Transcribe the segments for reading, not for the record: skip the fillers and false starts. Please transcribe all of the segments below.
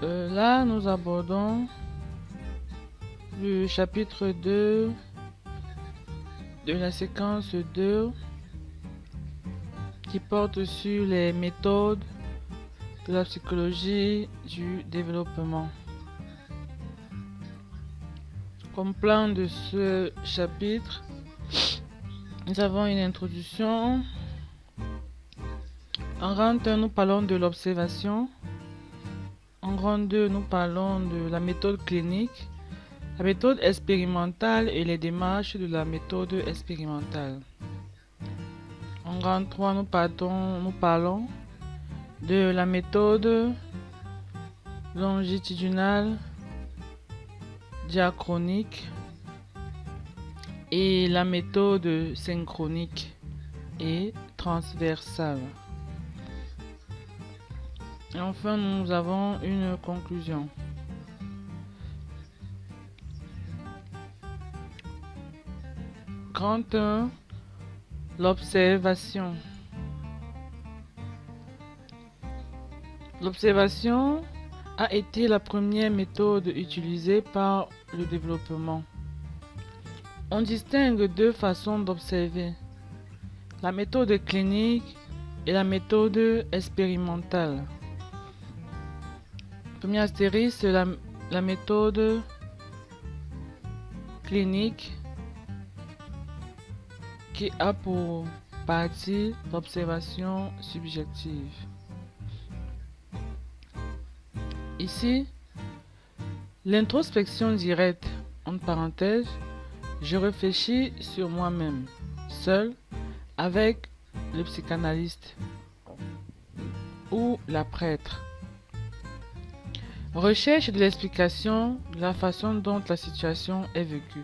Là, nous abordons le chapitre 2 de la séquence 2 qui porte sur les méthodes de la psychologie du développement. Comme plan de ce chapitre, nous avons une introduction. En rang 1, nous parlons de l'observation. En rang 2, nous parlons de la méthode clinique, la méthode expérimentale et les démarches de la méthode expérimentale. En rang 3, nous parlons de la méthode longitudinale, diachronique et la méthode synchronique et transversale. Et enfin, nous avons une conclusion. Grand 1, l'observation. L'observation a été la première méthode utilisée par le développement. On distingue deux façons d'observer, la méthode clinique et la méthode expérimentale. Premier astérisque, la méthode clinique qui a pour partie l'observation subjective. Ici, l'introspection directe, entre parenthèses, je réfléchis sur moi-même, seul, avec le psychanalyste ou la prêtre. Recherche de l'explication de la façon dont la situation est vécue.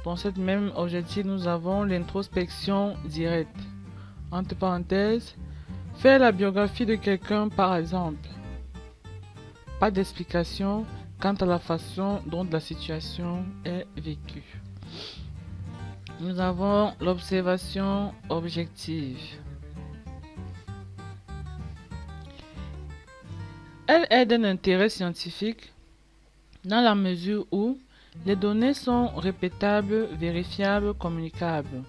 Dans cette même objectif, nous avons l'introspection directe, entre parenthèses, faire la biographie de quelqu'un par exemple. Pas d'explication quant à la façon dont la situation est vécue. Nous avons l'observation objective. Elle est d'un intérêt scientifique dans la mesure où les données sont répétables, vérifiables, communicables.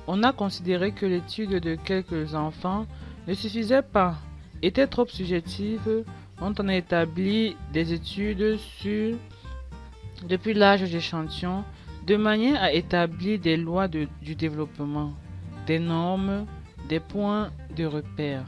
On a considéré que l'étude de quelques enfants ne suffisait pas, était trop subjective. On a établi des études depuis l'âge d'échantillon, de manière à établir des lois du développement, des normes, des points de repère.